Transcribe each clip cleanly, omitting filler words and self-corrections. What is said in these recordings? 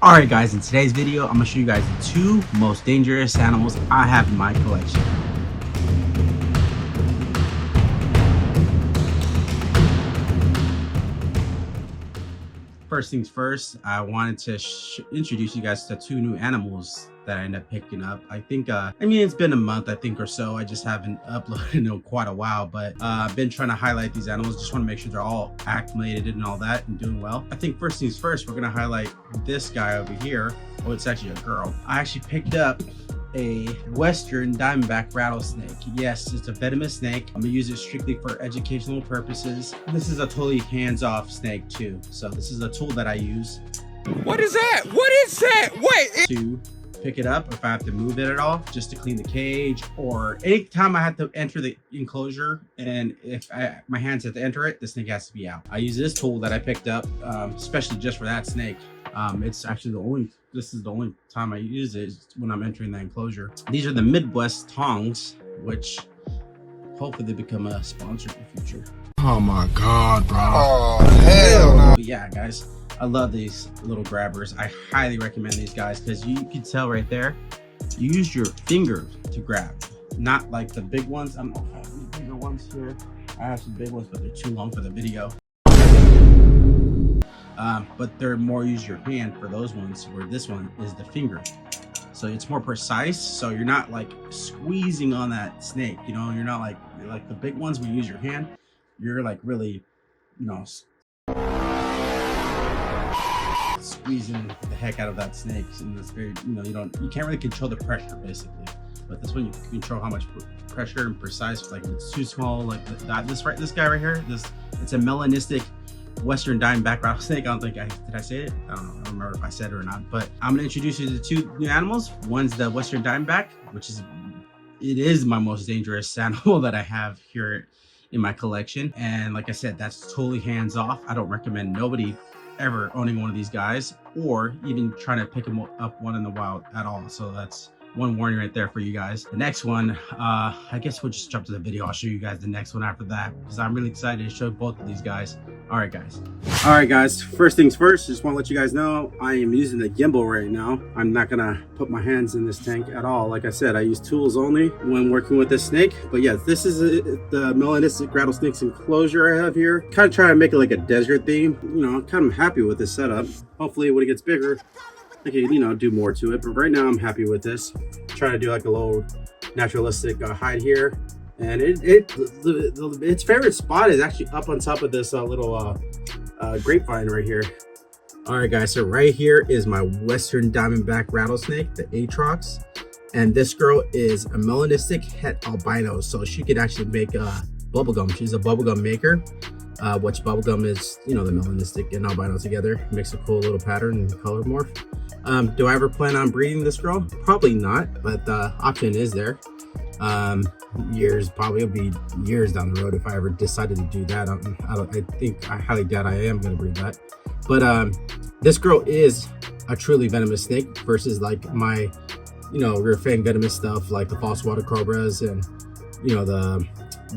Alright guys, in today's video, I'm going to show you guys the two most dangerous animals I have in my collection. First things first, I wanted to introduce you guys to two new animals that I ended up picking up. I think, it's been a month, I think, or so. I just haven't uploaded in quite a while, but I've been trying to highlight these animals. Just want to make sure they're all acclimated and all that and doing well. I think first things first, we're going to highlight this guy over here. Oh, it's actually a girl. I actually picked up a Western diamondback rattlesnake. Yes, it's a venomous snake. I'm gonna use it strictly for educational purposes. This is a totally hands-off snake too. So this is a tool that I use. What is that? What is that? Wait. To pick it up if I have to move it at all, just to clean the cage, or anytime I have to enter the enclosure and if my hands have to enter it, the snake has to be out. I use this tool that I picked up especially just for that snake. It's actually this is the only time I use it is when I'm entering the enclosure. These are the Midwest tongs, which hopefully they become a sponsor in the future. Oh my God, bro. Oh, hell no. But yeah, guys, I love these little grabbers. I highly recommend these guys because you can tell right there, you use your finger to grab, not like the big ones. I don't know if I have any bigger ones here. I have some big ones, but they're too long for the video. But they're more use your hand for those ones, where this one is the finger. So it's more precise, so you're not like squeezing on that snake, you know, you're not like the big ones where you use your hand, you're like really, you know, squeezing the heck out of that snake. And it's very, you know, you can't really control the pressure basically. But this one you can control how much pressure and precise. Like it's too small, like this guy right here, it's a melanistic Western diamondback rattlesnake. I don't think did I say it? I don't remember if I said it or not. But I'm gonna introduce you to two new animals. One's the Western diamondback, which is my most dangerous animal that I have here in my collection. And like I said, that's totally hands off. I don't recommend nobody ever owning one of these guys or even trying to pick them up one in the wild at all. So that's one warning right there for you guys. The next one, I guess we'll just jump to the video. I'll show you guys the next one after that because I'm really excited to show both of these guys. All right guys, first things first, just want to let you guys know I am using the gimbal right now. I'm not gonna put my hands in this tank at all. Like I said, I use tools only when working with this snake. But yeah, this is the melanistic rattlesnake's enclosure I have here. Kind of trying to make it like a desert theme. You know, I'm kind of happy with this setup. Hopefully when it gets bigger I can, you know, do more to it, but right now I'm happy with this. Trying to do like a little naturalistic hide here, and its favorite spot is actually up on top of this little grapevine right here. All right guys, so right here is my Western diamondback rattlesnake, the Atrox, and this girl is a melanistic het albino, so she can actually make bubblegum. She's a bubblegum maker. Which bubblegum is, you know, the melanistic and albino together. Makes a cool little pattern and color morph. Do I ever plan on breeding this girl? Probably not, but the option is there. Probably will be years down the road if I ever decided to do that. I highly doubt I am going to breed that. But this girl is a truly venomous snake versus like my, you know, rear fang venomous stuff like the false water cobras and, you know, the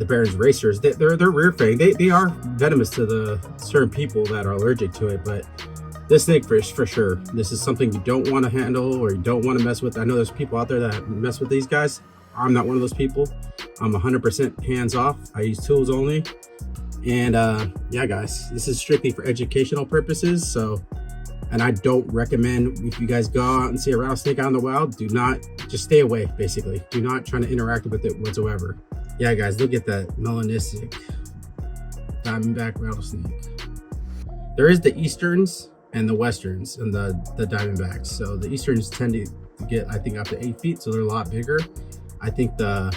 Baron's racers. They're rear fang. They are venomous to the certain people that are allergic to it, but this snake for sure. This is something you don't want to handle or you don't want to mess with. I know there's people out there that mess with these guys. I'm not one of those people. I'm 100% hands off. I use tools only. And yeah guys, this is strictly for educational purposes. So, and I don't recommend, if you guys go out and see a rattlesnake out in the wild, do not, just stay away basically. Do not try to interact with it whatsoever. Yeah guys, look at that melanistic diamondback rattlesnake. There is the Easterns and the Westerns and the diamondbacks. So the Easterns tend to get, I think, up to 8 feet, so they're a lot bigger. I think the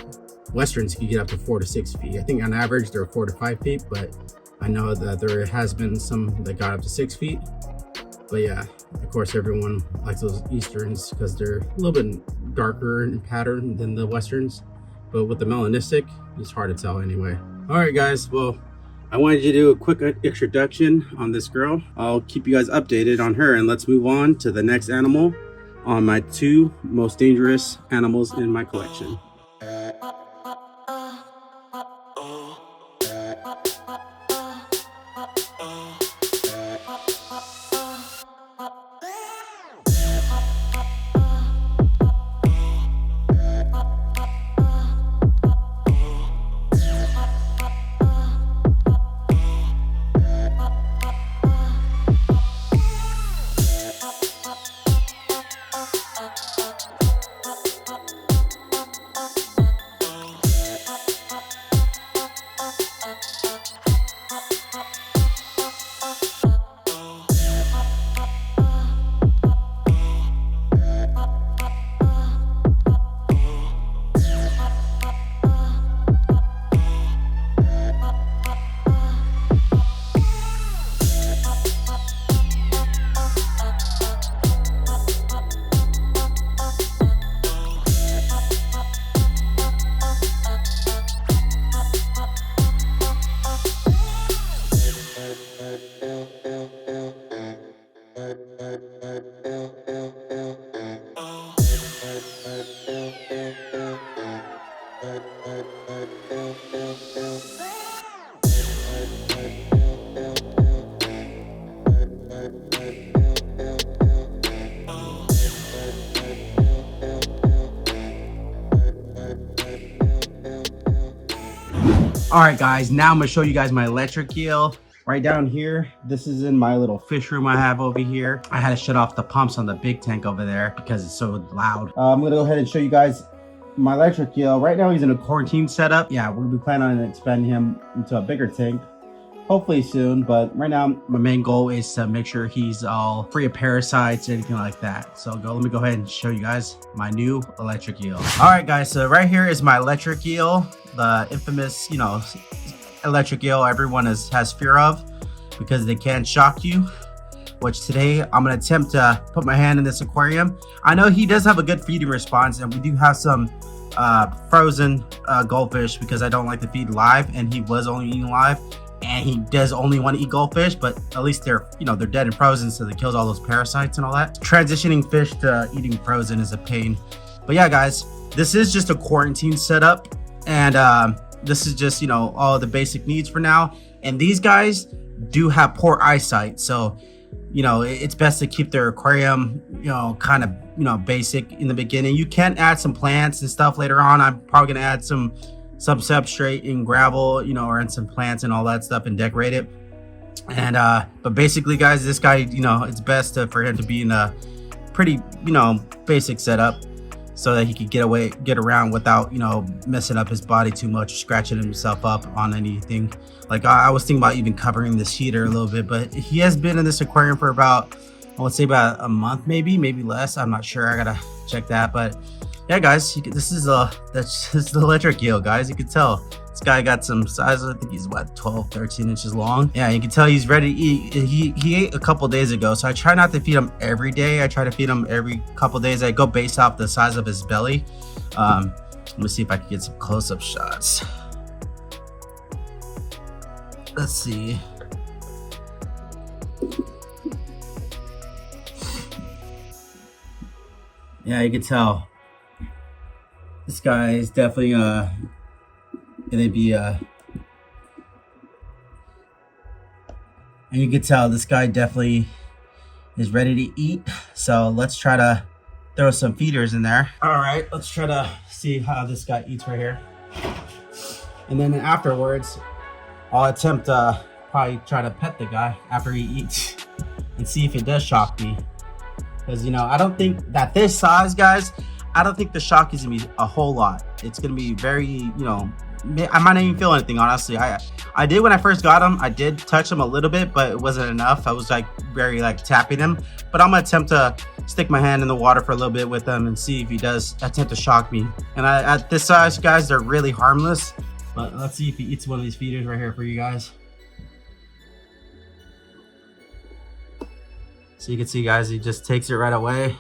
Westerns can get up to 4 to 6 feet. I think on average they're 4 to 5 feet, but I know that there has been some that got up to 6 feet. But yeah, of course everyone likes those Easterns because they're a little bit darker in pattern than the Westerns. But with the melanistic, it's hard to tell anyway. All right guys, well, I wanted you to do a quick introduction on this girl. I'll keep you guys updated on her, and let's move on to the next animal on my two most dangerous animals in my collection. All right, guys, now I'm gonna show you guys my electric eel. Right down here, this is in my little fish room I have over here. I had to shut off the pumps on the big tank over there because it's so loud. I'm gonna go ahead and show you guys my electric eel. Right now he's in a quarantine setup. Yeah, we're gonna be planning on expanding him into a bigger tank, hopefully soon. But right now, my main goal is to make sure he's all free of parasites, anything like that. So let me go ahead and show you guys my new electric eel. All right, guys, so right here is my electric eel, the infamous, you know, electric eel everyone has fear of because they can shock you, which today I'm gonna attempt to put my hand in this aquarium. I know he does have a good feeding response, and we do have some frozen goldfish because I don't like to feed live, and he was only eating live, and he does only want to eat goldfish, but at least they're, you know, they're dead and frozen, so that kills all those parasites and all that. Transitioning fish to eating frozen is a pain. But yeah, guys, this is just a quarantine setup, and this is just, you know, all the basic needs for now. And these guys do have poor eyesight, so, you know, it's best to keep their aquarium, you know, kind of, you know, basic in the beginning. You can add some plants and stuff later on. I'm probably gonna add some substrate and gravel, you know, or in some plants and all that stuff and decorate it. And but basically, guys, this guy, you know, it's best for him to be in a pretty, you know, basic setup, so that he could get around without, you know, messing up his body too much, scratching himself up on anything. Like I was thinking about even covering this heater a little bit, but he has been in this aquarium for about, I would say about a month, maybe less. I'm not sure. I gotta check that. But yeah, guys, this is the electric eel, guys. You can tell this guy got some size. I think he's what, 12, 13 inches long. Yeah, you can tell he's ready to eat. He ate a couple days ago, so I try not to feed him every day. I try to feed him every couple days. I go based off the size of his belly. Let me see if I can get some close-up shots. Let's see. Yeah, you can tell this guy is definitely gonna be and you can tell this guy definitely is ready to eat. So let's try to throw some feeders in there. All right, let's try to see how this guy eats right here, and then afterwards I'll attempt to probably try to pet the guy after he eats and see if it does shock me. Because, you know, I don't think that this size, guys, I don't think the shock is gonna be a whole lot. It's gonna be very, you know, I might not even feel anything, honestly. I did when I first got him. I did touch him a little bit, but it wasn't enough. I was like very like tapping him. But I'm gonna attempt to stick my hand in the water for a little bit with him and see if he does attempt to shock me. And at this size, guys, they're really harmless. But let's see if he eats one of these feeders right here for you guys. So you can see, guys, he just takes it right away.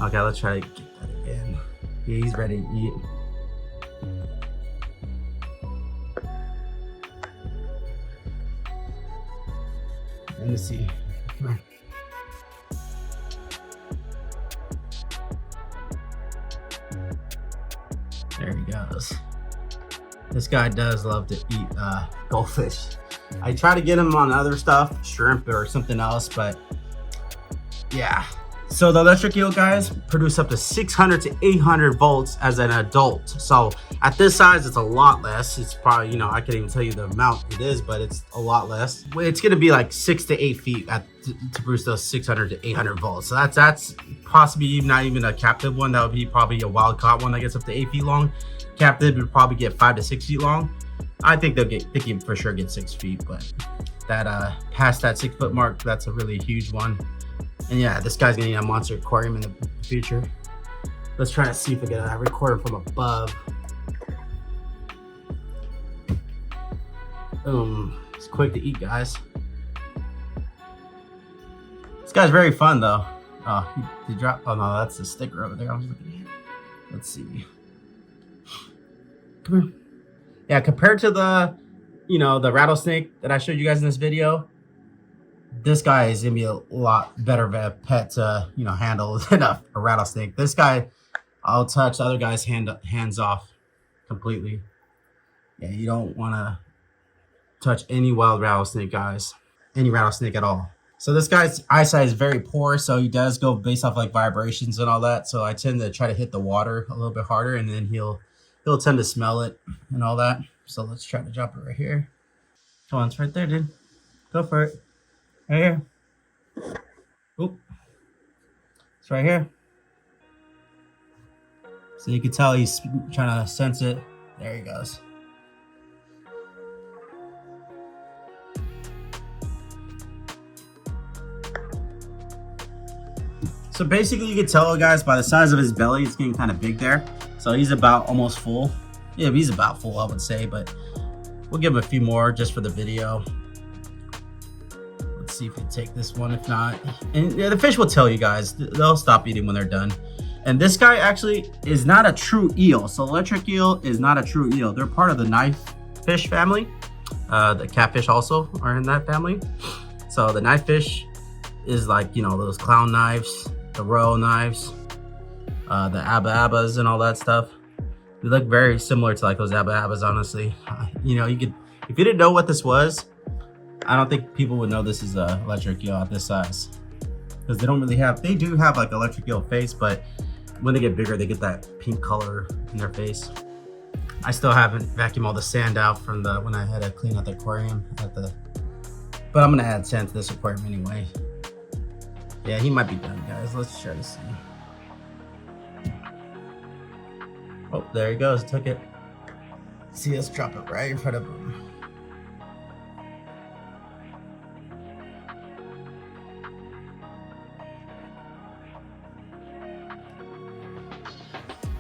Okay, let's try to get that again. Yeah, he's ready to eat. Let me see. Come on. There he goes. This guy does love to eat goldfish. I try to get him on other stuff, shrimp or something else, but yeah. So the electric eel, guys, produce up to 600 to 800 volts as an adult. So at this size, it's a lot less. It's probably, you know, I can't even tell you the amount it is, but it's a lot less. It's gonna be like 6 to 8 feet to produce those 600 to 800 volts. So that's possibly not even a captive one. That would be probably a wild caught one that gets up to 8 feet long. Captive would probably get 5 to 6 feet long. I think they can for sure get 6 feet, but that past that 6 foot mark, that's a really huge one. And yeah, this guy's gonna need a monster aquarium in the future. Let's try to see if we can record him from above. Boom. It's quick to eat, guys. This guy's very fun though. Oh, he dropped. Oh no, that's the sticker over there I was looking at. Let's see. Come here. Yeah, compared to the, you know, the rattlesnake that I showed you guys in this video, this guy is gonna be a lot better of a pet to, you know, handle than a rattlesnake. This guy, I'll touch the other guy's hands off completely. Yeah, you don't want to touch any wild rattlesnake, guys. Any rattlesnake at all. So this guy's eyesight is very poor, so he does go based off like vibrations and all that. So I tend to try to hit the water a little bit harder, and then he'll tend to smell it and all that. So let's try to drop it right here. Come on, it's right there, dude. Go for it. Right here. Oop. It's right here. So you can tell he's trying to sense it. There he goes. So basically you can tell, guys, by the size of his belly, it's getting kind of big there. So he's about almost full. Yeah, he's about full, I would say, but we'll give him a few more just for the video. Let's see if we take this one. If not, and yeah, the fish will tell you guys. They'll stop eating when they're done. And this guy actually is not a true eel. So electric eel is not a true eel. They're part of the knife fish family. The catfish also are in that family. So the knife fish is like, you know, those clown knives, the royal knives, the abba-abbas and all that stuff. They look very similar to like those abba-abbas, honestly. You know, you could, if you didn't know what this was, I don't think people would know this is a electric eel at this size, because they don't really have, they do have like electric eel face, but when they get bigger, they get that pink color in their face. I still haven't vacuumed all the sand out from the, when I had to clean out the aquarium at the, but I'm gonna add sand to this aquarium anyway. Yeah, he might be done, guys. Let's try to see. Oh, there he goes. Took it. See, let's drop it right in front of him.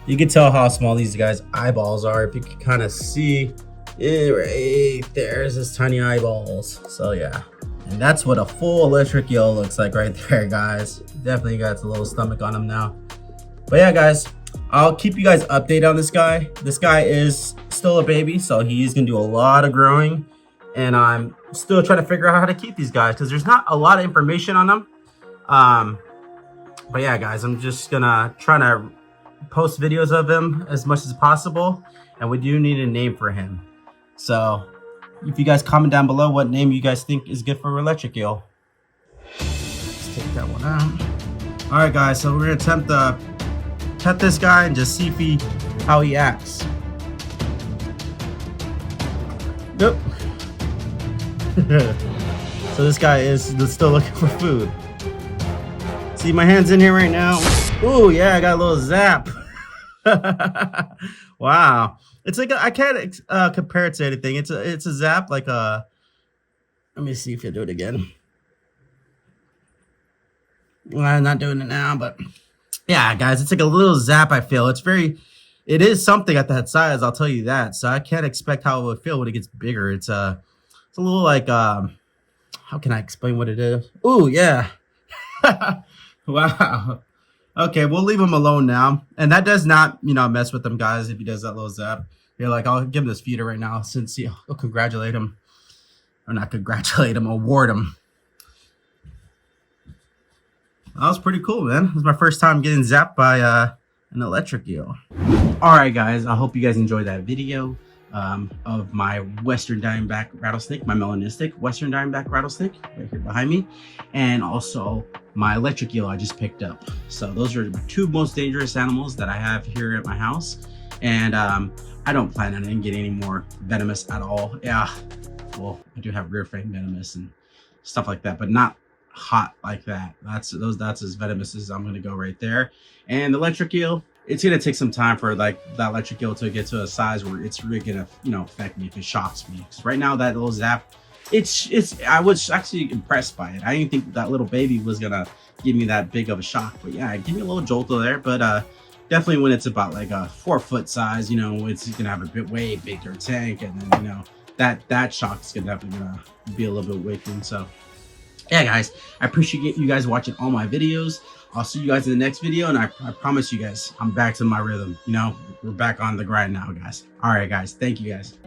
You can tell how small these guys' eyeballs are if you can kind of see it right there's his tiny eyeballs. So yeah, and that's what a full electric eel looks like right there, guys. Definitely got a little stomach on him now. But yeah, guys, I'll keep you guys updated on this guy. This guy is still a baby, so he's gonna do a lot of growing, and I'm still trying to figure out how to keep these guys because there's not a lot of information on them. But yeah, guys, I'm just gonna try to post videos of him as much as possible, and we do need a name for him. So if you guys comment down below what name you guys think is good for electric eel. Let's take that one out. All right, guys, so we're gonna attempt to pet this guy and just see how he acts. Nope. So this guy is still looking for food. See, my hand's in here right now. Oh yeah, I got a little zap. Wow, it's like I can't compare it to anything. It's a zap, like a. Let me see if you do it again. Well, I'm not doing it now, but yeah, guys, it's like a little zap. I feel it is something at that size. I'll tell you that. So I can't expect how it would feel when it gets bigger. It's a little like how can I explain what it is? Oh yeah. Wow. Okay, we'll leave him alone now. And that does not, you know, mess with him, guys, if he does that little zap. You're like, I'll give him this feeder right now since he'll congratulate him. Or not congratulate him, award him. That was pretty cool, man. It was my first time getting zapped by an electric eel. All right, guys, I hope you guys enjoyed that video of my Western Diamondback rattlesnake, my melanistic Western Diamondback rattlesnake right here behind me, and also my electric eel I just picked up. So those are the two most dangerous animals that I have here at my house, and I don't plan on getting any more venomous at all. Yeah, well, I do have rear frame venomous and stuff like that, but not hot like that. That's as venomous as I'm gonna go right there. And the electric eel, it's gonna take some time for like that electric eel to get to a size where it's really gonna, you know, affect me if it shocks me. Because right now that little zap, I was actually impressed by it. I didn't think that little baby was gonna give me that big of a shock, but yeah, give me a little jolt there. But definitely when it's about like a 4-foot size, you know, it's gonna have a way bigger tank, and then, you know, that shock is definitely gonna be a little bit awakening. So yeah, guys, I appreciate you guys watching all my videos. I'll see you guys in the next video, and I promise you guys, I'm back to my rhythm. You know, we're back on the grind now, guys. All right, guys, thank you guys.